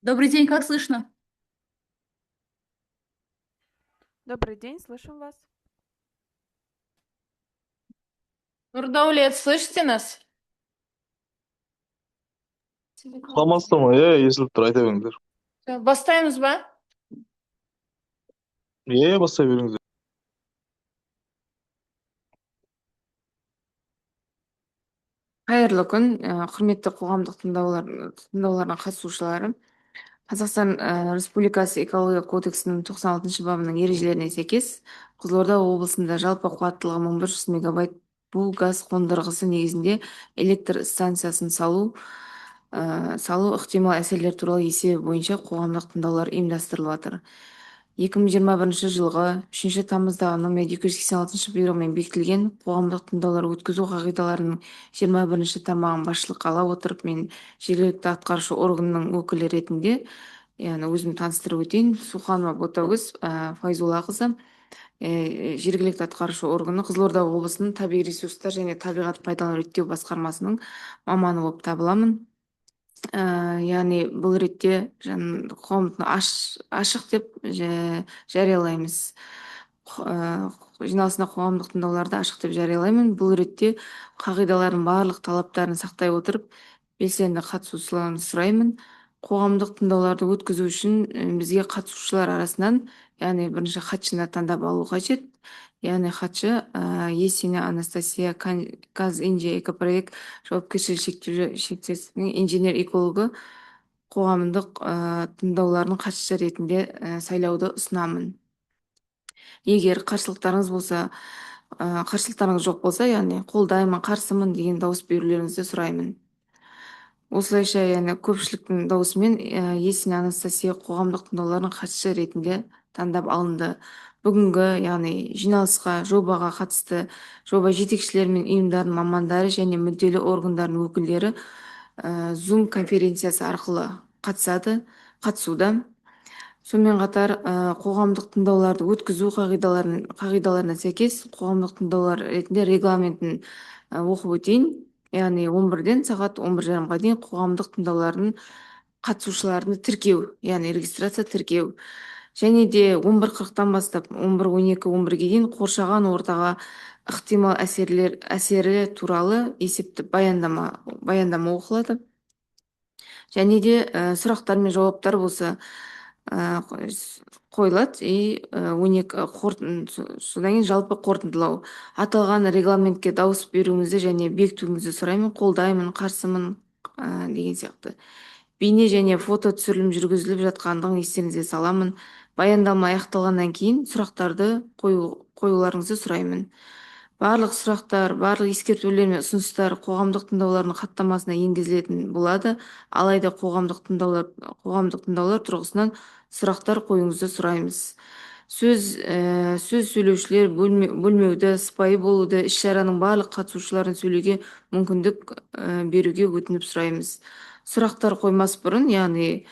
Добрый день, как слышно? Добрый день, слышим вас. Нурдаулет, слышите нас? Саламатсыздар ма? Естіліп тұр, айта беріңіздер. Бастаймыз ба? Бастай беріңіздер. Қайырлы күн, құрметті қоғамдық тыңдаулардың қатысушылары. Қазақстан Республикасы экология кодексінің 96 бабының ережелеріне сәйкес Қызылорда облысында жалпы қуаттылығы 1500 мегабайт бу газ қондырғысы негізінде электр станциясын салу ықтимал әсерлер туралы есебі бойынша қоғамдық тыңдаулар ұйымдастырылып жатыр. 2021 жылғы 3 тамыздағы номер 286 бұйрығымен бекітілген қоғамдық тыңдаулар өткізу қағидаларының 21 тармағын басшылыққа ала отырып, мен жергілікті атқарушы органның өкілі ретінде, яғни өзім таныстырып өтейін. Суханова Ботагөз Файзуллақызы, жергілікті атқарушы органы Қызылорда облысының табиғи ресурстар және табиғат пайдалану реттеу басқармасының маманы болып табыламын. Яғни бұл ретте қоғамдық ашық деп жариялаймыз. Жиналысында қоғамдық тыңдауларды ашық деп жариялаймын. Бұл ретте қағидалардың барлық талаптарын сақтай отырып, белсенді қатысушыларын сұраймын. Қоғамдық тыңдауларды өткізу үшін бізге қатысушылар арасынан, яғни бірінші хатшыны таңдап алу қажет. Яғни хатшы Есина Анастасия, Казинжи экопроект жауапкершілігі шектеулі инженер экологы қоғамдық тыңдаулардың қатысушы ретінде сайлауды ұсынамын. Егер қарсылықтарыңыз жоқ болса, яғни қолдаймын, қарсымын деген дауыс берулеріңізді сұраймын. Осылайша, яғни көпшіліктің дауысымен Есина Анастасия қоғамдық тыңдаулардың қатысушы ретінде таңдап алынды. Бүгінгі, яғни жиналысқа жобаға қатысты жоба жетекшілері мен ұйымдардың мамандары және мүдделі органдардың өкілдері Zoom конференциясы арқылы қатысуда. Сонымен қатар қоғамдық тыңдауларды өткізу қағидаларына сәйкес қоғамдық тыңдаулар ретінде регламентін оқып өтейін. Яғни 11-ден сағат 11:30-ға дейін қоғамдық тыңдаулардың қатысушыларын тіркеу, яғни регистрация тіркеу. Және де 11:40-тан бастап 11:12, 11-ге дейін қоршаған ортаға ықтимал әсері туралы есепті баяндама оқылады. Және де сұрақтар мен жауаптар болса қойылады, содан кейін жалпы қорытындылау. Аталған регламентке дауыс беруіңізді және бекітуіңізді сұраймын. Қолдаймын, қарсымын деген сияқты. Бейне және фото түсірілім жүргізіліп жатқандығын естеріңізге саламын. Баяндама аяқталғаннан кейін сұрақтарды қоюларыңызды сұраймын. Барлық сұрақтар, барлық ескертулер мен ұсыныстар қоғамдық тыңдаулардың хаттамасына енгізілетін болады. Алайда қоғамдық тыңдаулар тұрғысынан сұрақтар қоюыңызды сұраймыз. Сөз сөйлеушілер бөлмеуді, сыпайы болуды, іс-шараның барлық қатысушыларын сөйлеуге мүмкіндік беруге өтініп сұраймыз. Сұрақтар қоймас бұрын, яғни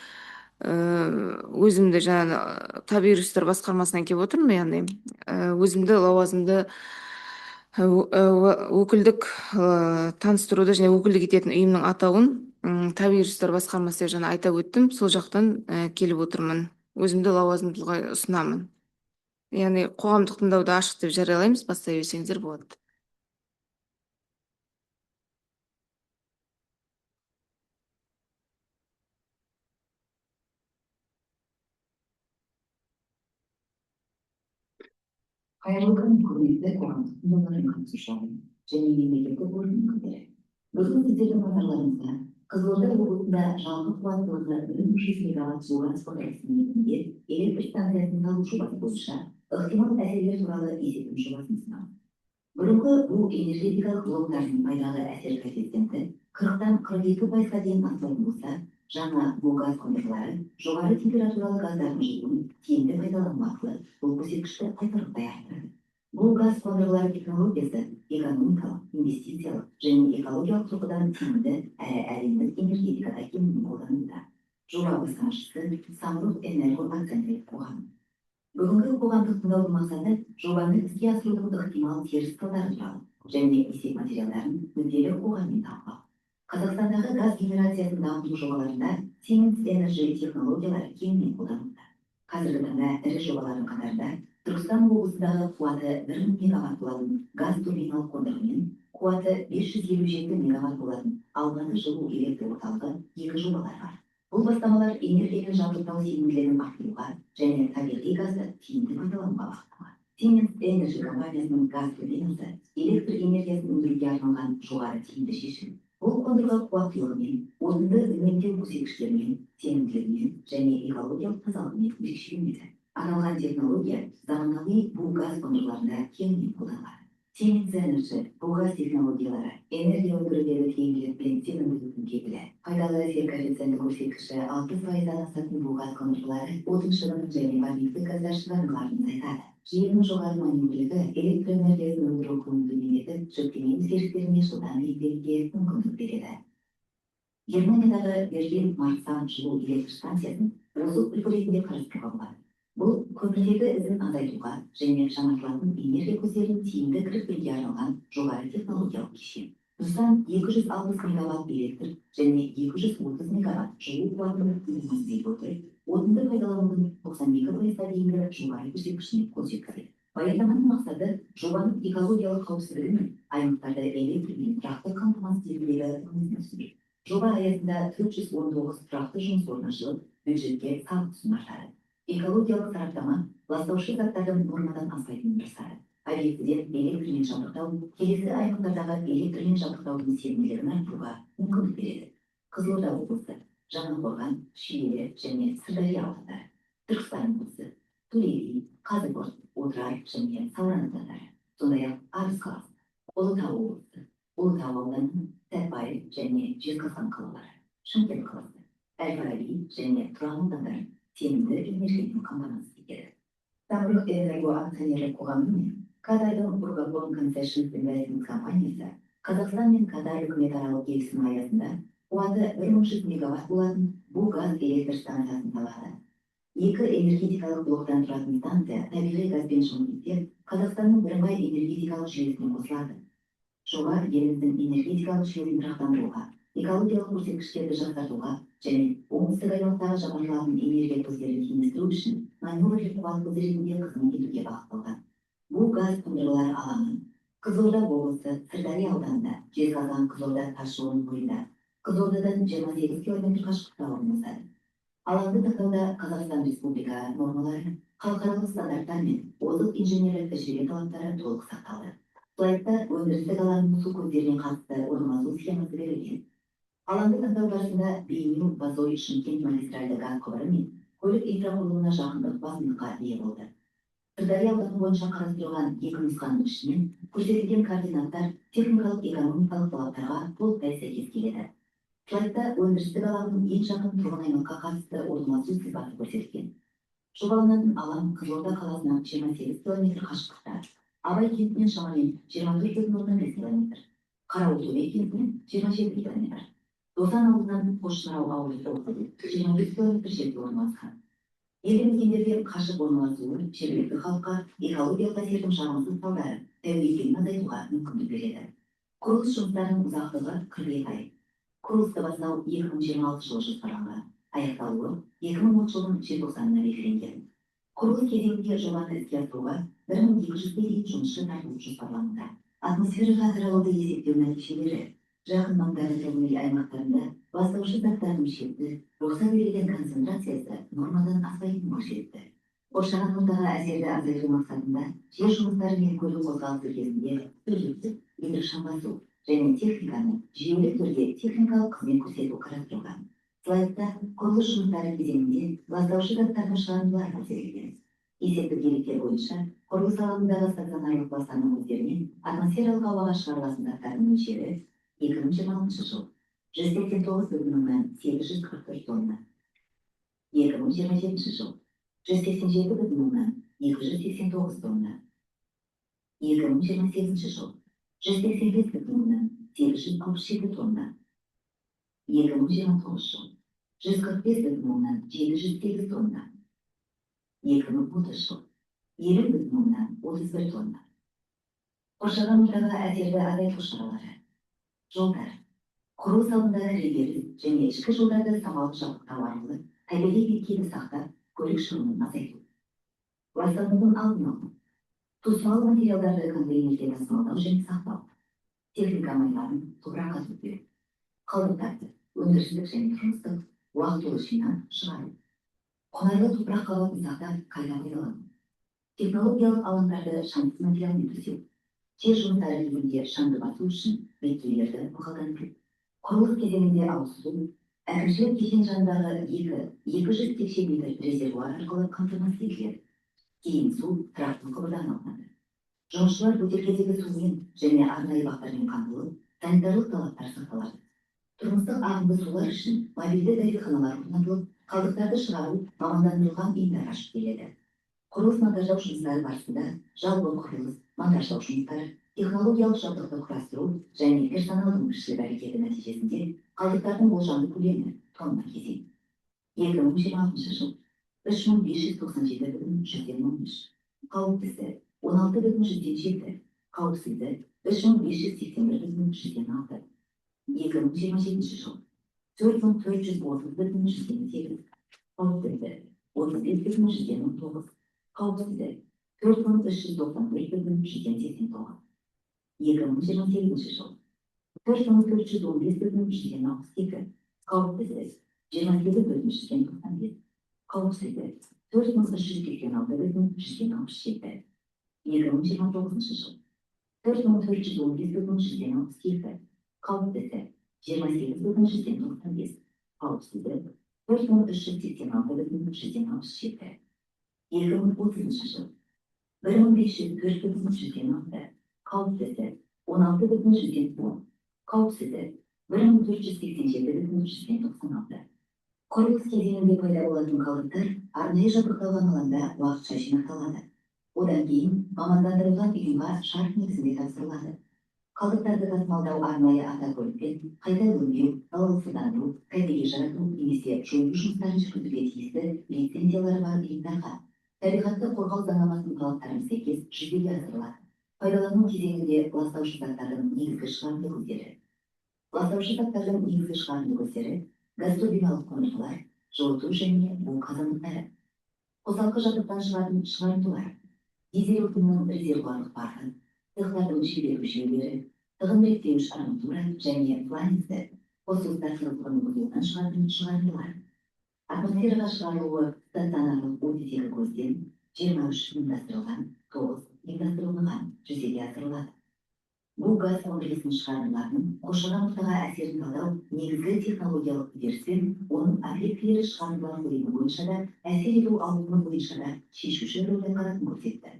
өзімді табиғи ресурстар басқармасынан келіп отырмын, яғни өзімді лауазымды өкілдік таныстыруды және өкілдік ететін ұйымның атауын табиғи ресурстар басқармасы деп айта өттім. Сол жақтан келіп отырмын. Өзімді лауазымдылыққа ұсынамын. Яғни қоғамдық тыңдауды ашық деп жариялаймыз. Бастай берсеңіздер болады. Қайырлы күн, құрметті қоғамдық тыңдаулардың қатысушылары және мемлекеттік орган өкілдері. Бүгін сіздердің назарларыңызға Қызылорда облысында жалпы қуаттылығы 1500 мегаватт су газ қондырғысы негізінде электр станциясын салу жобасы бойынша ықтимал әсерлер туралы есептеу жобасын ұсынамыз. Бұрынғы бұл энергетикалық блоктардың пайдалы әсер коэффициенті 40-тан 42%-ға дейін артатын болса, жаңа бу газ қондырғылары жоғары температуралы газдардың жылуын тиімді пайдалану арқылы бұл көрсеткішті айтарлықтай арттырады. Бұл газ қондырғылары технологиясы экономикалық, инвестициялық және экологиялық тұрғыдан тиімді әрі әлемдік энергетикада кеңінен қолданылуда. Жоба басқармашысы Самұрық-Энерго акционерлік қоғамы. Бүгінгі қоғамдық тыңдаудың мақсаты жобаны іске асырудың ықтимал теріс салдарын туралы және есеп материалдарын мүдделі қоғаммен талқылау. Қазақстандағы газ генерациясын дамыту жобаларында Siemens Energy технологиялары кеңінен қолданылуда. Қазіргі таңда ірі жобалардың қатарында Түркістан облысындағы қуаты 1000 мегаватт болатын газ турбиналық қондырғымен қуаты 557 мегаватт болатын Алматы жылу электр орталығы 2 жобалар бар. Бұл бастамалар энергиямен жабдықтау сенімділігін арттыруға және табиғи газды тиімді пайдалануға бағытталған. Siemens Energy компаниясының газ турбинасы электр энергиясын өндіруге арналған жоғары тиімді шешім. Бұл қондырғы қуаттылығымен, отынды үнемдеу көрсеткіштерімен, сенімділігімен және экологиялық тазалығымен ерекшеленеді. Аталған технология заманауи бу газ қондырғыларында кеңінен қолданылады. Siemens Energy бу газ технологиялары энергия өндірудегі тиімділік пен сенімділіктің кепілі. Пайдалы әсер коэффициенті көрсеткіші 6%-дан асатын бу газ қондырғылары отын шығынын және парниктік газдар шығарындыларын азайтады. Жүйенің жоғары маниурлілігі электр энергиясын өндіру құнын төмендетіп, жүктеме өзгерістеріне жылдам бейімделуге мүмкіндік береді. Германиядағы Берлин-Марсан жылу электр станциясын озық үлгі ретінде қарастыруға болады. Бұл көміртегі ізін азайтуға және жаңартылатын энергия көздерін тиімді кіріктіруге арналған жоғары технологиялық кешен. Нысан 260 мегаватт электр және 230 мегаватт жылу қуатын қамтамасыз отырып, отынды пайдаланудың 92%-ға дейінгі жоғары көрсеткішіне қол жеткізеді. Баяндаманың мақсаты жобаның экологиялық қауіпсіздігі мен аймақтарды электрмен тұрақты қамтамасыз етудегі маңызын түсіндіреді. Жоба аясында 419 тұрақты жұмыс орны ашылып, бюджетке салық түсім артады. Экологиялық сараптама ластаушы заттардың нормадан аспайтынын растады. Объектіден электрмен жабдықтау келесі аймақтардағы электрмен жабдықтаудың сенімділігін арттыруға мүмкіндік береді. Қызылорда облысы, Жаңақорған, Шиелі және Сырдария аудандары, Түркістан облысы, Төле би, Қазығұрт, Отырар және Сауран аудандары, сондай-ақ Арыс қаласы, Ұлытау облысы, Ұлытау ауданы, Сәтбай және Жезқазған қалалары, Шымкент қаласы, Әл-Фараби және Тұран аудандары сенімді энергиямен қамтамасыз етеді. Самұрық энерго акционерлік қоғамы мен Катардың Бургакон Concessions Investment компаниясы Қазақстан мен Катар үкіметаралық келісімі аясында қуаты 1100 мегаватт болатын бу газ электр станциясын салады. Екі энергетикалық блоктан тұратын станция табиғи газбен жұмыс істеп, Қазақстанның бірыңғай энергетикалық жүйесіне қосылады. Жоба еліміздің энергетикалық жүйесін тұрақтандыруға, экологиялық көрсеткіштерді жақсартуға және оңтүстік аймақтағы жаңартылатын энергия көздерін теңестіру үшін маневрлік қуат көзі ретінде қызмет етуге бағытталған. Бұл газ қондырғылары алаңы Қызылорда облысы, Сырдария ауданында, Жезқазған Қызылорда тас жолының бойында, Қызылордадан 28 км қашықтықта орналасады. Алаңды тақтауда Қазақстан Республика нормалары, халықаралық стандарттар мен озық инженерлік тәжірибе талаптары толық сақталды. Слайдта өндірістік алаңның су көздеріне қатысты орналасу схемасы берілген. Алаңды тақтау барысында Бейнеу, Базой, Шымкент магистральды газ құбыры мен көлік инфрақұрылымына жақындық басымдыққа ие болды. Сырдария ауданы бойынша қарастырылған екі нұсқаның ішінен көрсетілген координаттар техникалық экономикалық талаптарға толықтай сәйкес келеді. Слайдта өндірістік алаңның ең жақын тұрғын аймаққа қатысты орналасу сипаты көрсетілген. Жобаланатын алаң Қызылорда қаласынан 28 км қашықтықта, Абай кентінен шамамен 24,5 км, Қарауылтөбе кентінен 27 км, Досан ауылынан Қосшынарау ауылы 25 км жерде орналасқан. Елді мекендерге қашық орналасуы жергілікті халыққа экологиялық әсердің жағымсыз салдары тәуекелін азайтуға мүмкіндік береді. Құрылыс жұмыстарының ұзақтығы 42 ай. Құрылысты бастау 2026 жылы жоспарланған, аяқталуы 2030 жылдың желтоқсанына белгіленген. Құрылыс кезеңінде жобаны іске асыруға 1200-ге дейін жұмысшы тарту жоспарлануда. Атмосфераға таралуды есептеу нәтижелері жақын маңдағы тұрғын үй аймақтарында ластаушы заттардың шекті, рұқсат берілген концентрациясы нормадан аспайтынын көрсетті. Қоршаған ортаға әсерді азайту мақсатында жер жұмыстары мен көлік қозғалысы кезінде үздіксіз елдіршін басу және техниканы жүйелі түрде техникалық қызмет көрсету қарастырылған. Слайдта құрылыс жұмыстары кезеңінде ластаушы заттардың шығарындылары көрсетілген. Есептік деректер бойынша құрылыс алаңындағы стационарлық ластану көздерінен атмосфералық ауаға шығарылатын заттардың мөлшері 2026 жыл 189,844 тонна. 2027 жыл 187,289 тонна. 2028 жыл 185,867 тонна. 2029 жыл 145,708 тонна. 2030 жыл 50,31 тонна. Қоршаған ортаға әсерді азайту шаралары. Жолдар. Құрылыс алдындағы регеріс және ішкі жолдарды самалық жабдықтау арқылы табиғи беткейді сақтап, көлік шығынын азайту. Ластанудың алдын алу. Тоспалы материалдарды контейнерге тасымалдау және сақтау. Техника майларын топыраққа төкпеу. Қалдықтарды өндірістік және тұрмыстық уақытылы жинап шығару. Қолайлы топырақ қабатын сақтап, қайта пайдалану. Технологиялық алаңдарды шаңсыз материалмен төсеу. Жер жұмыстары кезінде шаңды басу үшін беткейлерді ылғалдандыру. Құрылыс кезеңінде ауызсу, әкімшілік кешен жанындағы 200 текше метр резервуар арқылы қамтамасыз етіледі. Кейін су тұрақты құбырдан алынады. Жұмысшылар бөтелкедегі сумен және арнайы бақтармен қамтылып, санитарлық талаптар сақталады. Тұрмыстық ағынды сулар үшін мобильді дәретханалар орнатылып, қалдықтарды шығару мамандандырылған ұйымдар ашып келеді. Құрылыс монтаждау жұмыстары барысында жалпы құрылыс, монтаждау жұмыстары, технологиялық жабдықты құрастыру және персоналдың кішілік әрекеті нәтижесінде қалдықтардың болжамды көлемі тонна кезең. 2026 жыл 3597,113. Қауіпсізді 16,107. Қауіпсізді 3581,106. 2027 жыл 4430,128. Қауіпсізді 35,119. Қауіпсізді 4391,189. 2028 жыл 4415,162. Қауіпсізді 27,195. Қауіпсізді 4386,167. 2029 жыл 4415,162. Қауіпсізді 28,195. Қауіпсізді 4386,167. 2030 жыл 1504,106. Қауіпсізді 16,110. Қауіпсізді 1487,196. Құрылыс кезеңінде пайда болатын қалдықтар арнайы жабдықталған алаңда уақытша жинақталады. Одан кейін мамандандырылған ұйымға шарт негізінде тапсырылады. Қалдықтарды тасымалдау арнайы автокөлікпен қайта өңдеу, залалсыздандыру, кәдеге жарату немесе жою жұмыстарын жүргізуге тиісті лицензиялары бар ұйымдарға табиғатты қорғау заңнамасының талаптарына сәйкес жүзеге асырылады. Пайдалану кезеңінде ластаушы заттардың негізгі шығарынды көздері. Ластаушы заттардың негізгі шығарынды көздері газ турбиналық қондырғылар, жылыту және бу қазандықтары. Қосалқы жабдықтан шығатын шығарындылар, дизель отынының резервуарлық парқы, цехтардың жіберу жүйелері, тығын реттеуіш арматура және фланецті, қосылыстар сыртқының бұзылуынан шығатын шығарындылар. Атмосфераға шығарылуы стационарлық оттегі көзден 23 ұйымдастырылған, 9 ұйымдастырылмаған жүзеге асырылады. Бұл газ өндірісінің шығарындыларының қоршаған ортаға әсерін талдау негізгі технологиялық үдеріспен оның объектілері шығарындылар көлемі бойынша да әсер ету ауқымы бойынша да шешуші рөл атқаратынын көрсетті.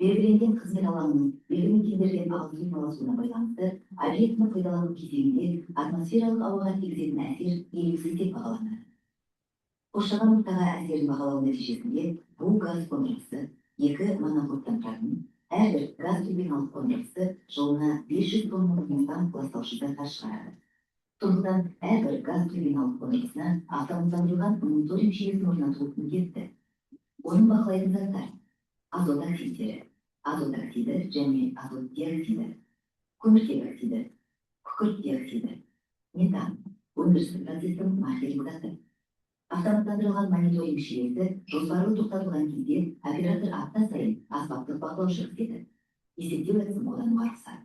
Белгіленген қызмет алаңының елді мекендерден ауызсу таласуына байланысты объектіні пайдалану кезеңінде атмосфералық ауаға тигізетін әсер елеусіз деп бағаланады. Қоршаған ортаға әсерін бағалау нәтижесінде бұл газ қондырғысы 2 моноблоктан тұратын, әрбір газ турбиналық қондырғысы жылына 500 тоннадан ластаушы заттар шығарады. Сондықтан әрбір газ турбиналық қондырғысына автоматтандырылған мониторинг жүйесін орнатылуы міндетті. Оның бақылайтын заттар: азот оксидтері, азот оксиді және азот диоксиді, көміртек оксиді, күкірт диоксиді, метан, өндірістік процестің маркерлік заты. Автоматтандырылған мониторинг жүйесі жоспарлы тоқтатылған кезде оператор апта сайын аспаптық бақылаушы қызметі есептеу әдісін қолдануға рұқсат.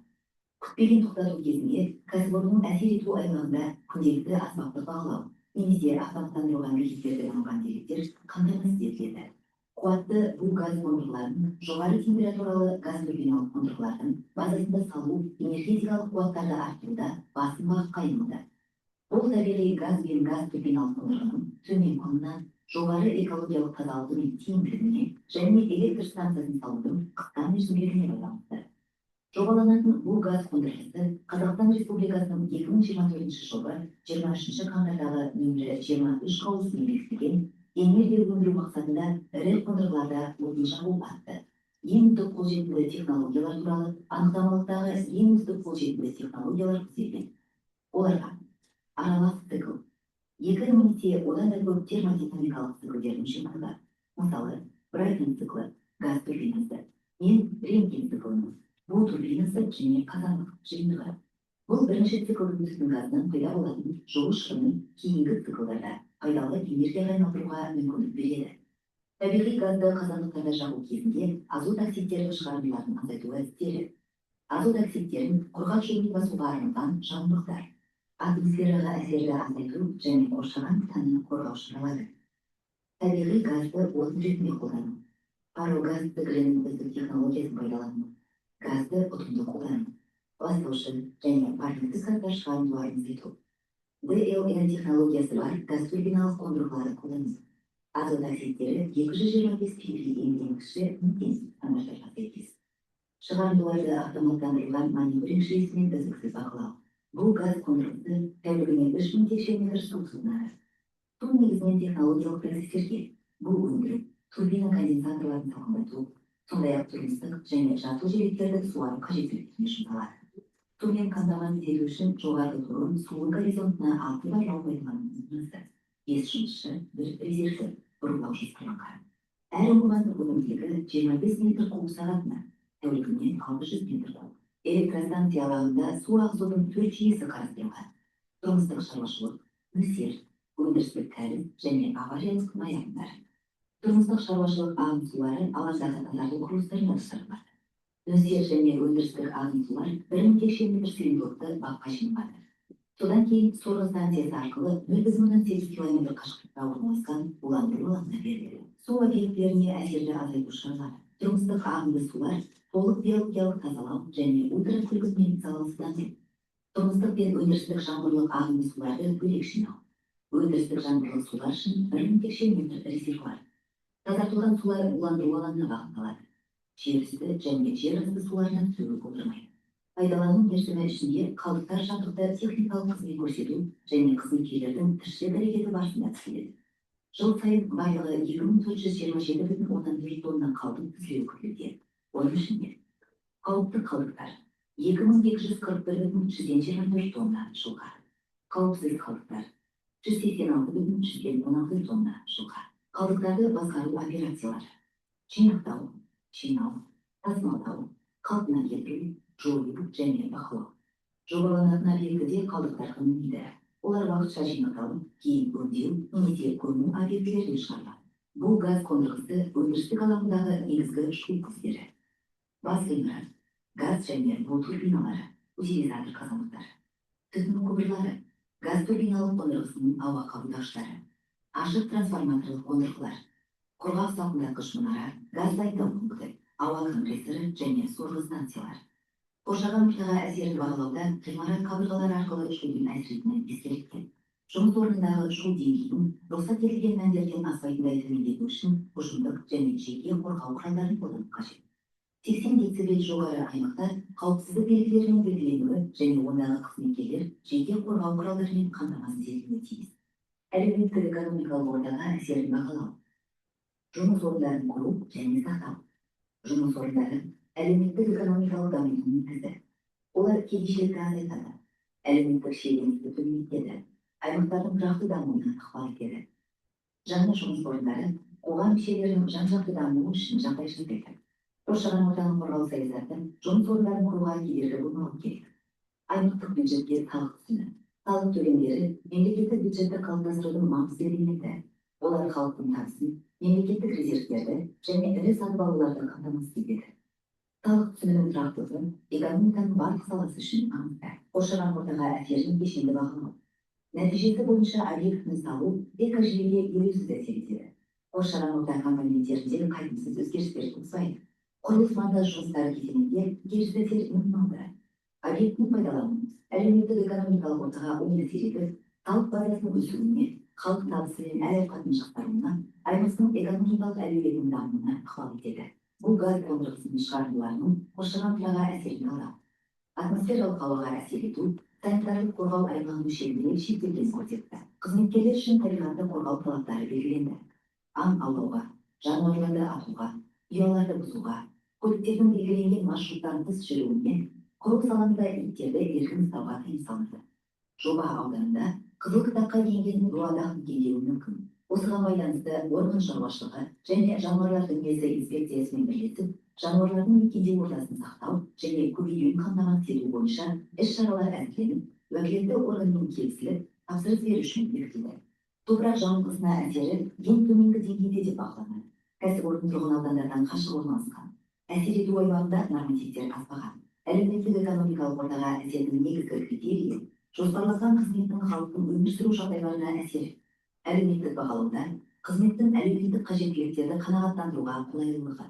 Күтпеген тоқтату кезінде кәсіпорынның әсер ету аймағында күнделікті аспаптық бақылау немесе автоматтандырылған бекеттерде алынған деректер қамтамасыз етіледі. Қуатты бұл газ қондырғыларын жоғары температуралы газ турбиналық қондырғылардың базасында салу энергетикалық қуаттарды арттыруда басым бағытқа айналды. Бұл табиғи газ бен газ турбиналық қондырғының төмен құнынан жоғары экологиялық тазалығы мен тиімділігіне және электр станциясын салудың қысқа мерзімдеріне байланысты. Жобаланатын бұл газ қондырғысы Қазақстан Республикасының 2024 жылғы 23 қаңтардағы нөмірі 23 қаулысымен бекітілген энергия өндіру мақсатында ірі қондырғыларда отын жағу атты ең үздік қолжетімді технологиялар туралы анықтамалықтағы ең үздік қолжетімді технологиялар көрсетілген. Оларға аралас цикл, 2 немесе одан да көп термодинамикалық циклдердің жиынтығы, мысалы Брайттон циклы, газ турбинасы, мен Рентген циклының, бу турбинасы және қазандық жиынтығы. Бұл бірінші циклдың түтін газынан пайда болатын жылу шығынын кейінгі циклдарда пайдалы энергияға айналдыруға мүмкіндік береді. Табиғи газды қазандықтарда жағу кезінде азот оксидтерінің шығарындыларын азайту әдістері. Азот оксидтерін құрғақ жерге басуға арналған жанбақтар. Атмосфераға әсерді азайту және қоршаған ортаны қорғау шаралары. Табиғи газды отын ретінде қолдану. Парогаз циклінің үздік технологиясын пайдалану. Газды ұтымды қолдану. Ластаушы және парниктік газдар шығарындыларын азайту. ДЛН технологиясы бар газ турбиналық қондырғыларды қолдану. Азот оксидтері 225 ppm енгізгіші метен стандарттарға сәйкес. Шығарындыларды автоматтандырылған мониторинг жүйесімен үздіксіз бақылау. Бұл газ қондырғысы тәулігіне 3000 текше метр су тұтынады. Су негізінен технологиялық процестерге, бұл өндіру, турбина конденсаторларын салқындату, сондай-ақ тұрмыстық және жату желектерді суару қажеттіліктеріне жұмсалады. Сумен қамтамасыз ету үшін жоғарғы тұрғын суы горизонтына 6 байлау пайдалануымыз маңызды. 5 жұмысшы, 1 резервті бұрғылау жоспарланған. Әр ұңғыманың өнімділігі 25 метр куб сағатына, тәулігіне 600 метр куб. Электростанция алаңында су ағызудың 4 жүйесі қарастырылған. Тұрмыстық шаруашылық, нөсер, өндірістік кәріз және авариялық маятындар. Тұрмыстық шаруашылық ағын сулары алаңдағы тазарту құрылыстарына тапсырылады. Нөсер және өндірістік ағын сулар 1000 текше метр сыйымдылықты баққа жиналады. Содан кейін сорғы станциясы арқылы 0,8 км қашықтықта орналасқан уландыру алаңына беріледі. Су объектілеріне әсерді азайту шаралары. Тұрмыстық ағынды сулар толық биологиялық тазалау және ультракүлгін залалсыздандыру. Тұрмыстық пен өндірістік жаңбырлық ағынды суларды бөлек жинау. Өндірістік жаңбырлық сулар үшін 1000 текше метр резервуар. Тазартылған сулар уландыру алаңына бағытталады. Жер үсті және жер асты суларына түсуі болдырмайды. Пайдалану мерзімі ішінде қалдықтар жабдықты техникалық қызмет көрсету және қызметкерлердің тіршілік әрекеті барысында тізіледі. Жыл сайын байлығы 2427,4 тонна қалдық тізілуі күтілуде. Оның ішінде қауіпті қалдықтар 2241,124 тонна жылға, қауіпсіз қалдықтар 186,116 тонна жылға. Қалдықтарды басқару операциялары: жинақтау, жинау, тасымалдау, қалпына келтіру, жою және бақылау. Жобаланатын объектіде қалдықтар көмілмейді. Олар уақытша жинақталып, кейін өңдеу немесе көму объектілеріне шығарылады. Бұл газ қондырғысы өндірістік алаңындағы негізгі шу көздері. Бас ғимарат, газ және бу турбиналары, утилизатор қазандықтары, түтін құбырлары, газ турбиналық қондырғысының ауа қабылдағыштары, ашық трансформаторлық қондырғылар, құрғақ салқындатқыш мұнара, газ дайындау пункті, ауа компрессоры және сорғы станциялар. Қоршаған ортаға әсерін бағалауда ғимарат қабырғалары арқылы шудың әсерінен ескерілген. Жұмыс орнындағы шу деңгейін рұқсат етілген мәндерден аспайтындай төмендету үшін ұжымдық және жеке қорғау құралдарын қолдану қажет. 80 децибел жоғары аймақта қауіпсіздік белгілерінің белгіленуі және ондағы қызметкерлер жеке қорғау құралдарымен қамтамасыз етілуі тиіс. Әлеуметтік экономикалық ортаға әсерін бағалау. Жұмыс орындарын құру және сақтау. Жұмыс орындары әлеуметтік экономикалық дамудың негізі. Олар кедейшілікті азайтады, әлеуметтік шиеленісті төмендетеді, аймақтардың тұрақты дамуына ықпал етеді. Жаңа жұмыс орындары қоғам мүшелерінің жан-жақты дамуы үшін жағдай жасайды. Қоршаған ортаны қорғау саясаты жұмыс орындарын құруға кедергі болмауы керек. Аймақтық бюджетке салық түсімі. Салық төлемдері мемлекеттік бюджетті қалыптастырудың маңызды элементі. Олар халықтың табысын, мемлекеттік резервтерді және ірі сатып алуларды қамтамасыз етеді. Салық түсімінің тұрақтылығы экономиканың барлық саласы үшін маңызды. Қоршаған ортаға әсерін кешенді бағалау. Нәтижесі бойынша объектіні салу экожүйеге елеусіз әсер етеді. Қоршаған орта компоненттерінде қайтымсыз өзгерістер туғызбайды. Құрылыс монтаж жұмыстары кезеңінде теріс әсер минималды. Объектіні пайдалану әлеуметтік экономикалық ортаға оң әсер етіп, салық базасының өсуіне, халық табысы мен әл-ауқатының жақсаруына, аймақтың экономикалық әлеуетінің дамуына ықпал етеді. Бұл газ қондырғысының шығарындыларының қоршаған ортаға әсерін талдау. Атмосфералық ауаға әсер ету санитарлық қорғау аймағының шегінде шектелген көрсетті. Қызметкерлер үшін табиғатты қорғау талаптары белгіленді. Аң аулауға, жануарларды атуға, ұяларды бұзуға, көліктердің белгіленген маршруттан тыс жүруіне, құрылыс алаңында иттерді еркін ұстауға тыйым салынды. Жоба ауданында қызыл кітапқа енген дуадақ келуі мүмкін. Осыған байланысты орган шаруашылығы және жануарлар дүниесі инспекциясымен бірлесіп, жануарлардың мекендеу ортасын сақтау және көбеюін қамтамасыз ету бойынша іс-шаралар әзірленіп, уәкілетті органмен келісіліп, тапсырыс беру үшін бекітілді. Топырақ жауындысына әсері ең төменгі деңгейде деп бағаланады. Кәсіпорын тұрғын аудандардан қашық орналасқан. Әсер ету аймағында нормативтер аспаған. Әлеуметтік экономикалық ортаға әсерінің негізгі критерийі жоспарланған қызметтің халықтың өмір сүру жағдайларына әсері. Әлеуметтік бағалауда қызметтің әлеуметтік қажеттіліктерді қанағаттандыруға қолайлылығы.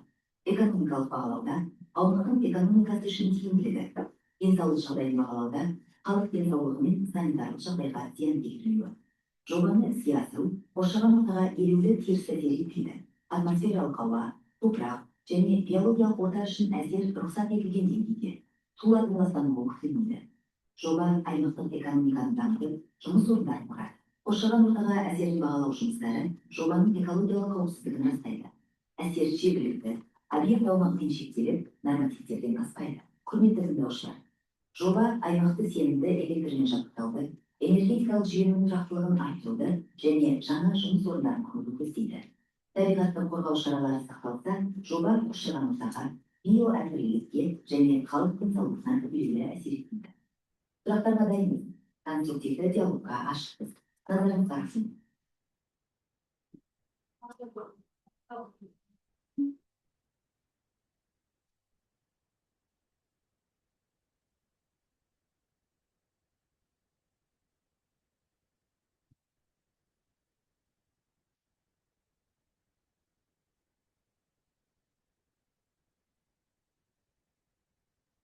Экономикалық бағалауда аумақтың экономикасы үшін тиімділігі. Денсаулық жағдайын бағалауда халық денсаулығы мен санитарлық жағдайға зиян келтірмеуі. Жобаны іске асыру қоршаған ортаға елеулі теріс әсер етпейді. Атмосфералық ауа, топырақ және биологиялық орта үшін әсер рұқсат етілген деңгейде. Сулардың ластануы күтілмейді. Жоба аймақтық экономиканы дамытып, жұмыс орындарын құрады. Қоршаған ортаға әсерін бағалау жұмыстары жобаның экологиялық қауіпсіздігін растайды. Әсер жергілікті, объект аумағымен шектеліп, нормативтерден аспайды. Құрметті тыңдаушылар, жоба аймақты сенімді электрмен жабдықтауды, энергетикалық жүйенің тұрақтылығын арттыруды және жаңа жұмыс орындарын құруды көздейді. Табиғатты қорғау шаралары сақталса, жоба қоршаған ортаға, биоәр-бірлікке және халық денсаулығына үлгілі әсер етеді. Сұрақтарға дайынбыз. Конструктивті диалогқа ашықпыз. Назарыңызға рахмет.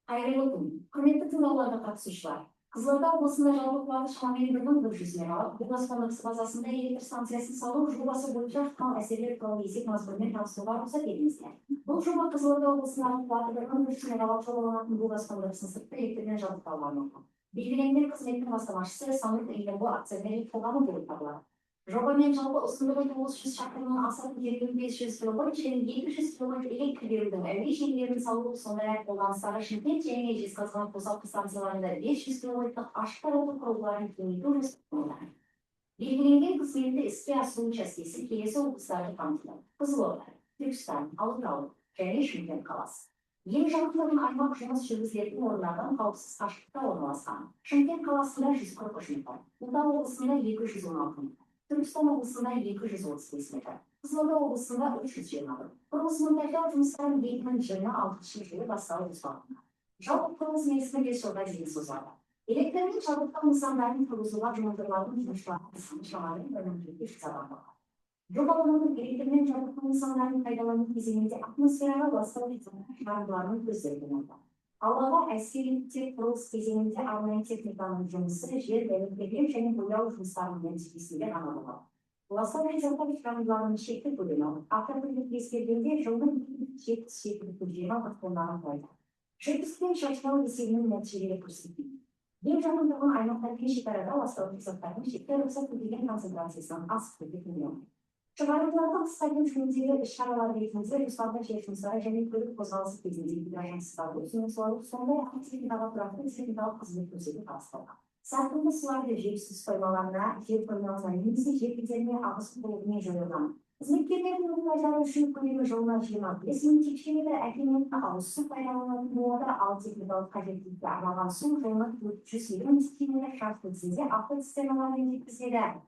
Қайырлы күн. Құрметті тыңдаушыларға қатысушылар. Қызылорда облысында жалпы қуаты шамамен 1.400 мегаватт бөгас қондырғысы базасында электр станциясын салу жобасы бойынша ықтимал әсерлер туралы есеп мазмұнымен таныстыруға рұқсат етіңіздер. Бұл жоба Қызылорда облысындағы қуаты 1.400 мегаватт жобаланатын бөгас қондырғысын сыртқы электрмен жабдықтауға арналған. Белгіленген қызметтің бастамашысы Самұрық Энерго акционерлік қоғамы болып табылады. Жобамен жалпы ұзындығы 900 шақырымнан асатын жердің 500 киловольт және 200 киловольт электр берудің әуе желілерін салу, сондай-ақ қолданыстағы Шымкент және Жезқазған қосалқы станцияларында 500 киловольттық ашық тарату құрылғыларын кеңейту жоспарланған. Белгіленген қызметті іске асыру учаскесі келесі облыстарды қамтиды: Қызылорда, Түркістан, Атырау және Шымкент қаласы. Ең жақын аймақ жұмыс жүргізілетін орындардан қауіпсіз қашықтықта орналасқан. Шымкент қаласында 143 метр, Ұлытау облысында 216 метр. Түркістан облысында 235 метр, Қызылорда облысында 320. Құрылыс монтаждау жұмыстарын 2026 жылы басталу жоспарланған. Жалпы құрылыс мерзімі 5 жылға дейін созылады. Электрмен жабдықтау нысандарын тұрғызуға жұмылдырылатын жұмысшылардың саны шамамен 1.500 адамға. Жобаланудың электрмен жабдықтау нысандарын пайдалану кезеңінде атмосфераға ластау шығарындыларының көзделген болды. Ауаға әсер ететін құрылыс кезеңінде арнайы техниканың жұмысы жер дәнекерлеу және бояу жұмыстарының нәтижесінде ғана болады. Ластау результаты шығарындыларының шекті көлемі автокөлік ескергенде жылдың 77,20 тоннаға құрайды. Жүргізілген шашырау есебінің нәтижелері көрсетілген. Ең жақын тұрған аймақтармен шекарада ластау заттардың шекті рұқсат етілген концентрациясынан асып кететін. Шығарындылардың қысқарту жөніндегі іс-шаралар ретінде жоспарлы жер жұмыстары және көлік қозғалысы кезінде гидрожыныстарды ұсыну салу, сондай-ақ техникаға тұрақты техникалық қызмет көрсету табысталған. Сарқынды суларды желсіз қоймаларына, жер қоймаларына немесе жер беттеріне ағысу толығымен жойылған. Қызметкерлердің мұқтаждары үшін көлемі жылына 25 мың текше метр әкелінетін ауыз су пайдаланылатын болады, ал техникалық қажеттілікке арналған су жылына 420 мың текше метр шартында автоцистерналармен жеткізіледі.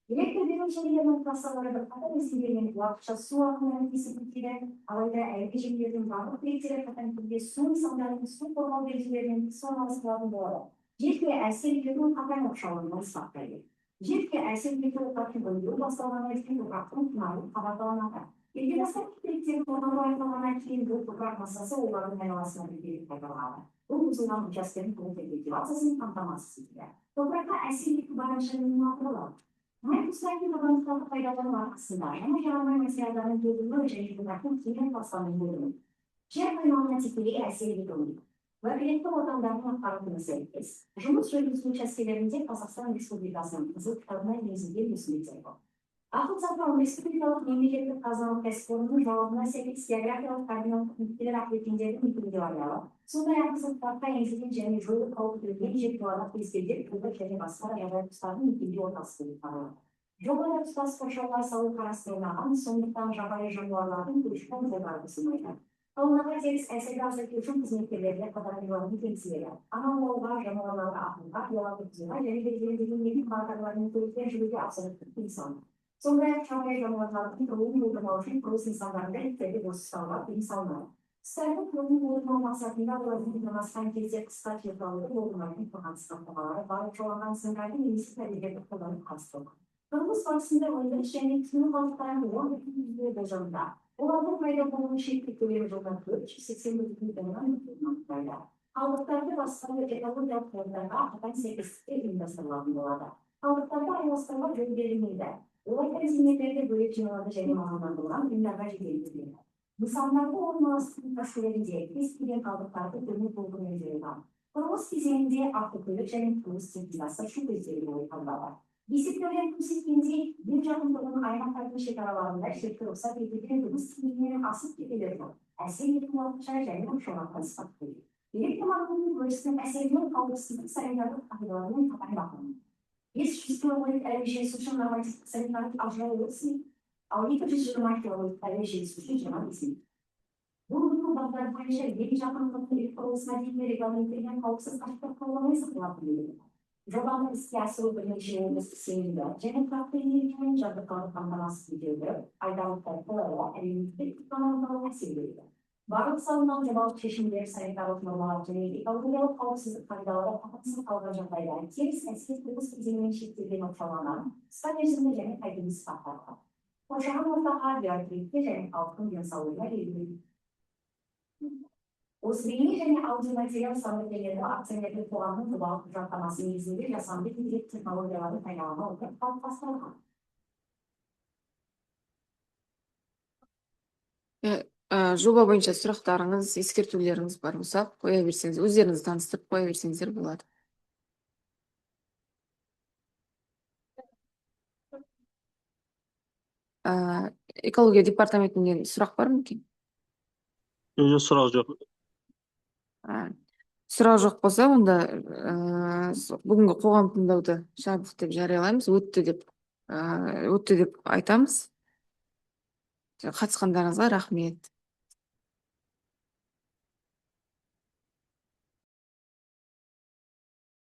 Электр беру желілерінің трассалары бірқатар ескерілген уақытша су ағындарын кесіп өтеді, алайда әлгі желілердің барлық беттері қатаң су нысандарының су қорғау ережелерімен тыс орналастырылатын болады. Жерге әсер ету қатаң оқшаулануын сақтайды. Жерге әсер ету қатаң өндіру басталғаннан кейін топырақтың құнарлы қабатталынады. Іргетастар кепілдіктері қорғауға айналғаннан кейін бұл топырақ массасы олардың айналасына біргелік қайтарылады. Бұл бұзылған учаскенің толық культивациясын қамтамасыз етеді. Топыраққа әсер ету барынша минималдырылады. Мәйкүстәкі табаныстарды пайдалану арқасында және жарамай материалдарын бөлінуі және топырақтың кең ластануын бөлінуі. Жер қойнауына тікелей әсер етуі. Уәкілетті органдардың ақпаратына сәйкес, жұмыс жүргізу учаскелерінде Қазақстан Республикасының Қызыл кітабына енгізілген өсімдіктер бар. Ақылсатпау республикалық мемлекеттік қазыналық кәсіпорынның жауабына сәйкес географиялық координаттық нүктелер ақбөкендердің мекенге байланысты. Сондай-ақ Қызыл кітапқа енгізілген және жойылып қауіп төнген жер туралы ескерген және басқа жағдай құстардың мекенге орналасуы қаралады. Жобада тұтас қоршаулар салу қарастырылмаған, сондықтан жабайы жануарлардың көші-қон жолдары ұсынылған. Ауылдағы теріс әсерді азайту үшін қызметкерлерге қатарлыларын келісіледі. Аман жануарларды ақылға, ұялатып тұзға және белгіленген елдің бағдарларының көлікпен жүруге абсолюттік тыйым салынды. Сондай-ақ жабайы жануарлардың тұруын болдырмау үшін құрылыс нысандарында иттерді бос ұстауға тыйым салынады. Қыстардың көңіл болдырмау мақсатында олардың орналасқан кезде қысқа февралды болдырмайтын қорғаныс қаптамалары барлық жоланған сыңғайды немесе табиғатты қолданып қатыстырылған. Құрылыс барысында өндіріс және тұтыну қалдықтарын 10% болжануда. Олардың пайда болуының шекті көлемі жылына 480 тоннаны құрайды. Қалдықтарды басқару экологиялық қордарға қатаң сәйкестікте ұйымдастырылатын болады. Қалдықтарды айырбастауға жол берілмейді. Олар резервтерде бөлек жиналады және мамандандырылған ұйымдарға жіберіледі. Нысандарды орналастыру тәсілдерінде кез келген қалдықтарды көмек болуымен жойылған. Құрылыс кезеңінде автокөлік және құрылыс техникасы шу көзделуі ойқандалады. Есептелген көрсеткендей, ел жақындығының аймақтардың шекараларында шекті рұқсат етілген жұмыс киімнен асып кетелер жоқ. Әсер еткен уақытша және оқшауланған қанысқат көйлек. Электромагниттік өрістің әсерінен қауіпсіздік санитарлық қағидаларымен қатаң бақыланады. 500 киловольт әуе желісі үшін нормативтік санитарлық ажырау өрісін, ал 220 киловольт әуе желісі үшін 20 Бұл бағдар бойынша ел жақындықтың құрылысына дейін регламенттелген қауіпсіз қашықтық құрылымы сақталатын болады. Жобаны іске асыру бірнеше облыстық сенімді және тұрақты энергиямен жабдықтауды қамтамасыз етуді, айдалықтарды әлеуметтік экономикалық әсер етеді. Барлық салынған жобалық шешімдер санитарлық нормалар және экологиялық қауіпсіздік қағидалары қатысып қалған жағдайда теріс әсер құрылыс кезеңімен шектелген оқшауланған, қысқа мерзімді және қайтымсыз сақталған. Қоршаған ортаға биоактивті және халықтың денсаулығына елеулі. Освейни және аудиоматериал сандықерлерді акционерлік қоғамның жобалық құжаттамасы негізінде жасанды интеллект технологияларын пайдалана отырып қалыптастырылған. Жоба бойынша сұрақтарыңыз, ескертулеріңіз бар болса, қоя берсеңіз, өздеріңізді таныстырып қоя берсеңіздер болады. Экология департаментінен сұрақ бар ма екен? Сұрақ жоқ. Сұрақ жоқ болса, онда бүгінгі қоғам тыңдауды жабық деп жариялаймыз, өтті деп айтамыз. Қатысқандарыңызға рахмет.